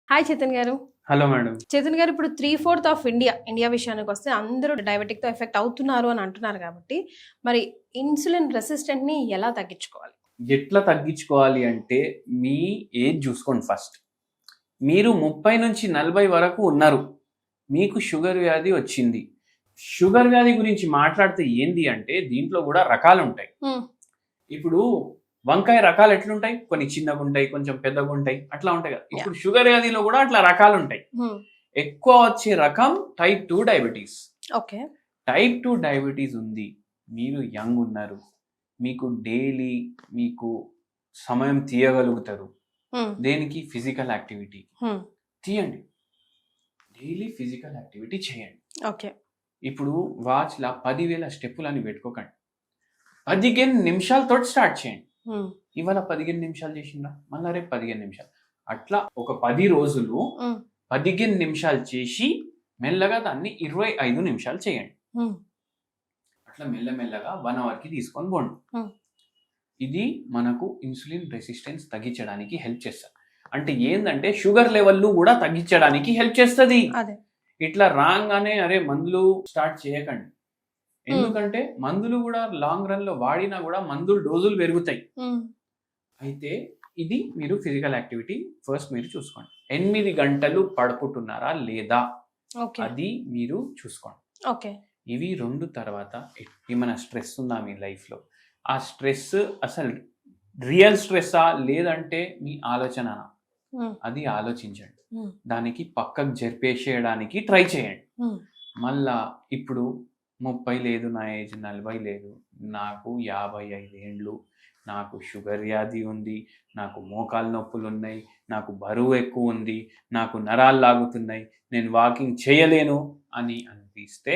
Hi Chetan గారు. Hello madam. Chetan గారు, ఇప్పుడు 3/4 ఆఫ్ ఇండియా విషయానికి వస్తే అందరూ డయాబెటిక్‌తో ఎఫెక్ట్ అవుతున్నారు అని అంటున్నారు కాబట్టి, మరి ఇన్సులిన్ రెసిస్టెంట్‌ని ఎలా తగ్గించుకోవాలి? ఎట్లా తగ్గించుకోవాలి అంటే మీ ఏజ్ చూసుకోండి ఫస్ట్. మీరు 30-40 వరకు ఉన్నారు. మీకు షుగర్ వ్యాధి వచ్చింది. షుగర్ వ్యాధి గురించి మాట్లాడితే ఏంది అంటే దీంట్లో కూడా రకాలుంటాయి. ఇప్పుడు వంకాయ రకాలు ఎట్లుంటాయి? కొన్ని చిన్నగుంటాయి, కొంచెం పెద్దగుంటాయి, అట్లా ఉంటాయి కదా. ఇప్పుడు షుగర్ వ్యాధిలో కూడా అట్లా రకాలుంటాయి. ఎక్కువ వచ్చే రకం type 2 diabetes. Okay. Type 2 diabetes ఉంది. మీరు యంగ్ ఉన్నారు. మీకు డైలీ మీకు సమయం తీయగలుగుతారు. దేనికి? ఫిజికల్ యాక్టివిటీ తీయండి. డైలీ ఫిజికల్ యాక్టివిటీ చేయండి. ఓకే. ఇప్పుడు వాచ్లా 10,000 స్టెప్పులని పెట్టుకోకండి. 15 నిమిషాలతో స్టార్ట్ చేయండి. ఇవాళ 15 నిమిషాలు చేసిందా, మళ్ళా రేపు 15 నిమిషాలు, అట్లా ఒక 10 రోజులు 15 నిమిషాలు చేసి మెల్లగా దాన్ని 25 నిమిషాలు చేయండి. అట్లా మెల్లమెల్లగా 1 అవర్కి తీసుకొని పోండి. ఇది మనకు ఇన్సులిన్ రెసిస్టెన్స్ తగ్గించడానికి హెల్ప్ చేస్తుంది. అంటే ఏంటంటే షుగర్ లెవెల్ కూడా తగ్గించడానికి హెల్ప్ చేస్తుంది. ఇట్లా రాగానే అరే మందులు స్టార్ట్ చేయకండి. ఎందుకంటే మందులు కూడా లాంగ్ రన్ లో వాడినా కూడా మందులు డోజులు పెరుగుతాయి. అయితే ఇది మీరు ఫిజికల్ యాక్టివిటీ ఫస్ట్ మీరు చూసుకోండి. 8 గంటలు పడుకుంటున్నారా లేదా అది మీరు చూసుకోండి. ఇవి 2 తర్వాత ఏమైనా స్ట్రెస్ ఉందా మీ లైఫ్ లో? ఆ స్ట్రెస్ అసలు రియల్ స్ట్రెస్సా లేదంటే మీ ఆలోచన? అది ఆలోచించండి. దానికి పక్కకు జరిపేసేయడానికి ట్రై చేయండి. మళ్ళా ఇప్పుడు 30 లేదు, నా ఏజ్ 40 లేదు, నాకు 55 ఏండ్లు, నాకు షుగర్ వ్యాధి ఉంది, నాకు మోకాలు నొప్పులు ఉన్నాయి, నాకు బరువు ఎక్కువ ఉంది, నాకు నరాలు లాగుతున్నాయి, నేను వాకింగ్ చేయలేను అని అనిపిస్తే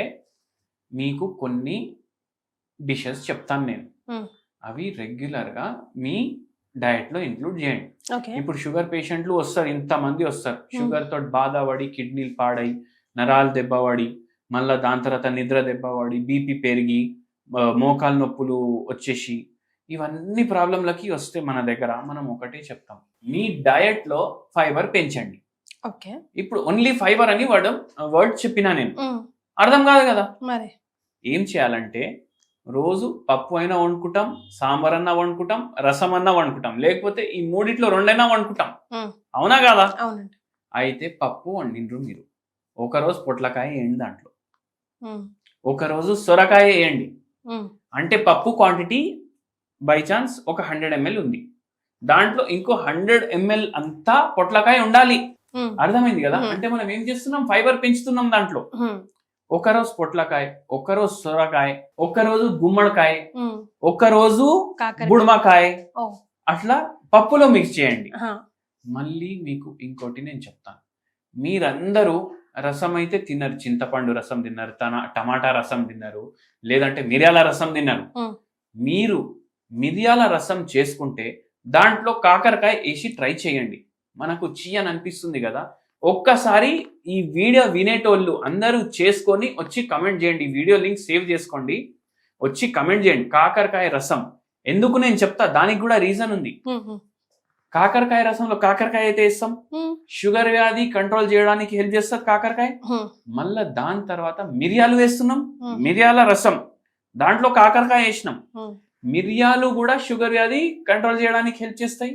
మీకు కొన్ని డిషెస్ చెప్తాను నేను. అవి రెగ్యులర్గా మీ డయట్లో ఇంక్లూడ్ చేయండి. ఇప్పుడు షుగర్ పేషెంట్లు వస్తారు, ఇంతమంది వస్తారు. షుగర్ తోటి బాధపడి కిడ్నీలు పాడై, నరాలు దెబ్బపడి, మళ్ళీ దాని తర్వాత నిద్ర దెబ్బపడి, బీపీ పెరిగి, మోకాలు నొప్పులు వచ్చేసి, ఇవన్నీ ప్రాబ్లంలకి వస్తే మన దగ్గర మనం ఒకటే చెప్తాం, మీ డయట్లో ఫైబర్ పెంచండి. ఇప్పుడు ఓన్లీ ఫైబర్ అని వర్డ్ చెప్పినా నేను, అర్థం కాదు కదా. మరి ఏం చేయాలంటే రోజు పప్పు అయినా వండుకుంటాం, సాంబార్ అన్నా వండుకుంటాం, రసం అన్నా వండుకుంటాం, లేకపోతే ఈ మూడిట్లో 2 అయినా వండుకుంటాం. అవునా కదా? అయితే పప్పు వండిండ్రు మీరు, ఒకరోజు పొట్లకాయ వేయండి, దాంట్లో ఒకరోజు సొరకాయ వేయండి. అంటే పప్పు క్వాంటిటీ బై ఛాన్స్ ఒక 100 ml ఉంది, దాంట్లో ఇంకో 100 ml అంతా పొట్లకాయ ఉండాలి. అర్థమైంది కదా? అంటే మనం ఏం చేస్తున్నాం, ఫైబర్ పెంచుతున్నాం దాంట్లో. ఒకరోజు పొట్లకాయ, ఒకరోజు సొరకాయ, ఒకరోజు గుమ్మడికాయ, ఒకరోజు బుడమకాయ, అట్లా పప్పులో మిక్స్ చేయండి. మళ్ళీ మీకు ఇంకోటి నేను చెప్తాను, మీరందరూ రసం అయితే తిన్నారు, చింతపండు రసం తిన్నారు, టమాటా రసం తిన్నారు, లేదంటే మిరియాల రసం తిన్నారు. మీరు మిరియాల రసం చేసుకుంటే దాంట్లో కాకరకాయ వేసి ట్రై చేయండి. మనకు చీ అని అనిపిస్తుంది కదా. ఒక్కసారి ఈ వీడియో వినేటోళ్ళు అందరూ చేసుకొని వచ్చి కమెంట్ చేయండి. వీడియో లింక్ సేవ్ చేసుకోండి, వచ్చి కమెంట్ చేయండి. కాకరకాయ రసం ఎందుకు నేను చెప్తా, దానికి కూడా రీజన్ ఉంది. కాకరకాయ రసంలో కాకరకాయ అయితే వేస్తాం, షుగర్ వ్యాధి కంట్రోల్ చేయడానికి హెల్ప్ చేస్తుంది కాకరకాయ. మళ్ళా దాని తర్వాత మిరియాలు వేస్తున్నాం, మిరియాల రసం, దాంట్లో కాకరకాయ వేసినాం. మిరియాలు కూడా షుగర్ వ్యాధి కంట్రోల్ చేయడానికి హెల్ప్ చేస్తాయి.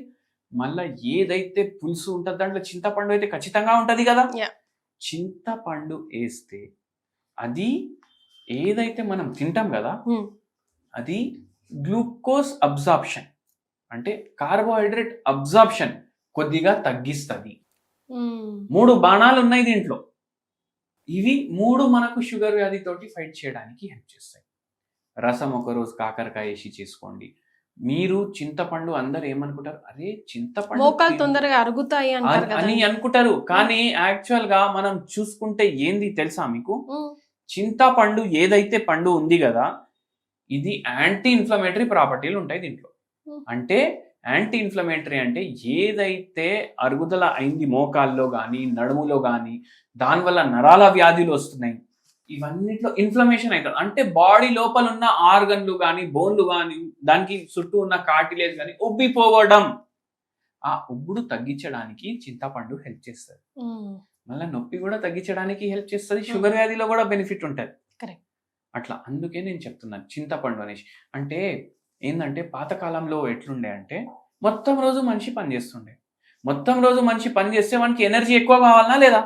మళ్ళా ఏదైతే పులుసు ఉంటుంది దాంట్లో చింతపండు అయితే ఖచ్చితంగా ఉంటది కదా. చింతపండు వేస్తే అది ఏదైతే మనం తింటాం కదా, అది గ్లూకోజ్ అబ్జార్ప్షన్ అంటే కార్బోహైడ్రేట్ అబ్జార్ప్షన్ కొద్దిగా తగ్గిస్తుంది. 3 బాణాలు ఉన్నాయి దీంట్లో. ఇవి 3 మనకు షుగర్ వ్యాధితోటి ఫైట్ చేయడానికి హెల్ప్ చేస్తాయి. రసం ఒకరోజు కాకరకాయ వేసి చేసుకోండి. మీరు చింతపండు అందరు ఏమనుకుంటారు, అరే చింతపండు మోకాలు తొందరగా అరుగుతాయి అని అనుకుంటారు. కానీ యాక్చువల్ గా మనం చూసుకుంటే ఏంది తెలుసా మీకు, చింతపండు ఏదైతే పండు ఉంది కదా, ఇది యాంటీ ఇన్ఫ్లమేటరీ ప్రాపర్టీలు ఉంటాయి దీంట్లో. అంటే యాంటీ ఇన్ఫ్లమేటరీ అంటే ఏదైతే అరుగుదల అయింది మోకాల్లో కానీ నడుములో కానీ, దానివల్ల నరాల వ్యాధులు వస్తున్నాయి, ఇవన్నిట్లో ఇన్ఫ్లమేషన్ అవుతుంది. అంటే బాడీ లోపల ఉన్న ఆర్గన్లు కానీ, బోన్లు కానీ, దానికి చుట్టూ ఉన్న కార్టిలేజ్ కానీ ఉబ్బిపోవడం. ఆ ఉబ్బుడు తగ్గించడానికి చింతపండు హెల్ప్ చేస్తుంది. మళ్ళీ నొప్పి కూడా తగ్గించడానికి హెల్ప్ చేస్తుంది. షుగర్ వ్యాధిలో కూడా బెనిఫిట్ ఉంటుంది. Correct. అట్లా అందుకే నేను చెప్తున్నాను చింతపండు అనేసి. అంటే ఏంటంటే పాతకాలంలో ఎట్లుండే అంటే మొత్తం రోజు మనిషి పని చేస్తుండే. మొత్తం రోజు మనిషి పని చేస్తే వానికి ఎనర్జీ ఎక్కువ కావాలనా లేదా?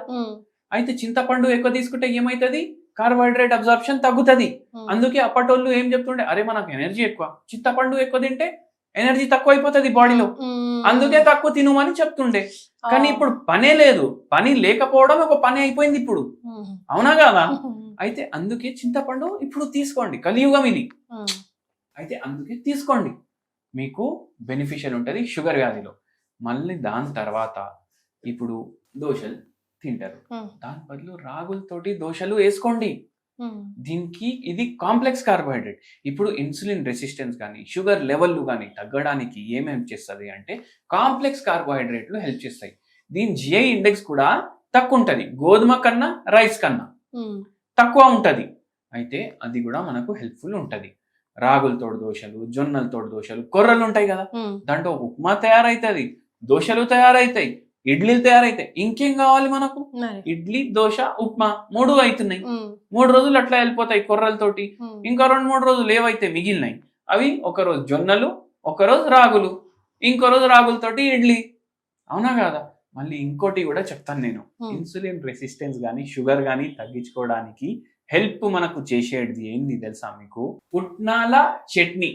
అయితే చింతపండు ఎక్కువ తీసుకుంటే ఏమవుతుంది? కార్బోహైడ్రేట్ అబ్జార్ప్షన్ తగ్గుతుంది. అందుకే అప్పటోళ్ళు ఏం చెప్తుండే, అరే మనకు ఎనర్జీ ఎక్కువ, చింతపండు ఎక్కువ తింటే ఎనర్జీ తక్కువ అయిపోతుంది బాడీలో, అందుకే తక్కువ తినమని చెప్తుండే. కానీ ఇప్పుడు పనే లేదు, పని లేకపోవడం ఒక పని అయిపోయింది ఇప్పుడు, అవునా కదా? అయితే అందుకే చింతపండు ఇప్పుడు తీసుకోండి, కలియుగం ఇది. అయితే అందుకే తీసుకోండి, మీకు బెనిఫిషియల్ ఉంటుంది షుగర్ వ్యాధిలో. మళ్ళీ దాని తర్వాత ఇప్పుడు దోశలు తింటారు, దాని బదులు రాగులతోటి దోశలు వేసుకోండి. దీనికి ఇది కాంప్లెక్స్ కార్బోహైడ్రేట్. ఇప్పుడు ఇన్సులిన్ రెసిస్టెన్స్ కానీ షుగర్ లెవెల్లు కానీ తగ్గడానికి ఏమేమి చేస్తుంది అంటే కాంప్లెక్స్ కార్బోహైడ్రేట్లు హెల్ప్ చేస్తాయి. దీని జిఐ ఇండెక్స్ కూడా తక్కువ ఉంటుంది, గోధుమ కన్నా రైస్ కన్నా తక్కువ ఉంటుంది. అయితే అది కూడా మనకు హెల్ప్ఫుల్ ఉంటుంది. రాగులతోటి దోశలు, జొన్నలతోటి దోశలు, కొర్రలు ఉంటాయి కదా, దాంట్లో ఉప్మా తయారైతుంది, దోశలు తయారైతాయి, ఇడ్లీలు తయారైతాయి. ఇంకేం కావాలి మనకు? ఇడ్లీ, దోశ, ఉప్మా 3 అవుతున్నాయి. 3 రోజులు అట్లా వెళ్ళిపోతాయి కొర్రలతోటి. ఇంకా 2-3 రోజులు ఏవైతే మిగిలినాయి అవి ఒకరోజు జొన్నలు, ఒకరోజు రాగులు, ఇంకో రోజు రాగులతోటి ఇడ్లీ, అవునా కాదా? మళ్ళీ ఇంకోటి కూడా చెప్తాను నేను, ఇన్సులిన్ రెసిస్టెన్స్ కానీ షుగర్ కానీ తగ్గించుకోవడానికి హెల్ప్ మనకు చేసేది ఏంది తెలుసా మీకు? పుట్నాల చట్నీ.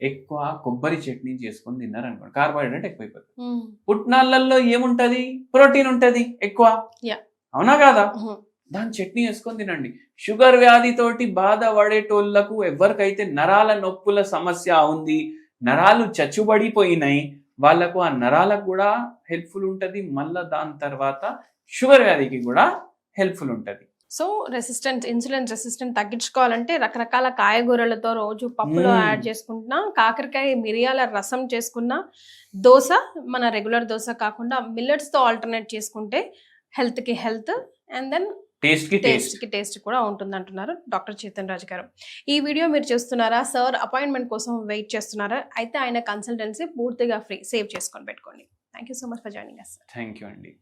ఎక్కువ కొబ్బరి చట్నీ చేసుకొని తిన్నారనుకోండి, కార్బోహైడ్రేట్ ఎక్కువైపోతుంది. పుట్నాలలో ఏముంటది? ప్రోటీన్ ఉంటది ఎక్కువ, అవునా కాదా? దాని చట్నీ వేసుకొని తినండి. షుగర్ వ్యాధితోటి బాధపడేటోళ్లకు, ఎవరికైతే నరాల నొప్పుల సమస్య ఉంది, నరాలు చచ్చుబడిపోయినాయి, వాళ్ళకు ఆ నరాలకు కూడా హెల్ప్ఫుల్ ఉంటది. మళ్ళా దాని తర్వాత షుగర్ వ్యాధికి కూడా హెల్ప్ఫుల్ ఉంటది. సో ఇన్సులిన్ రెసిస్టెంట్ తగ్గించుకోవాలంటే రకరకాల కాయగూరలతో రోజు పప్పులో యాడ్ చేసుకుంటున్నా, కాకరకాయ మిరియాల రసం చేసుకున్నా, దోశ మన రెగ్యులర్ దోశ కాకుండా మిల్లెట్స్తో ఆల్టర్నేట్ చేసుకుంటే హెల్త్కి హెల్త్ అండ్ దెన్ టేస్ట్ కూడా ఉంటుంది అంటున్నారు డాక్టర్ చేతన్ రాజ్ గారు. ఈ వీడియో మీరు చూస్తున్నారా? సార్ అపాయింట్మెంట్ కోసం వెయిట్ చేస్తున్నారా? అయితే ఆయన కన్సల్టెన్సీ పూర్తిగా ఫ్రీ, సేవ్ చేసుకొని పెట్టుకోండి. Thank you so much for joining us. Thank you అండి.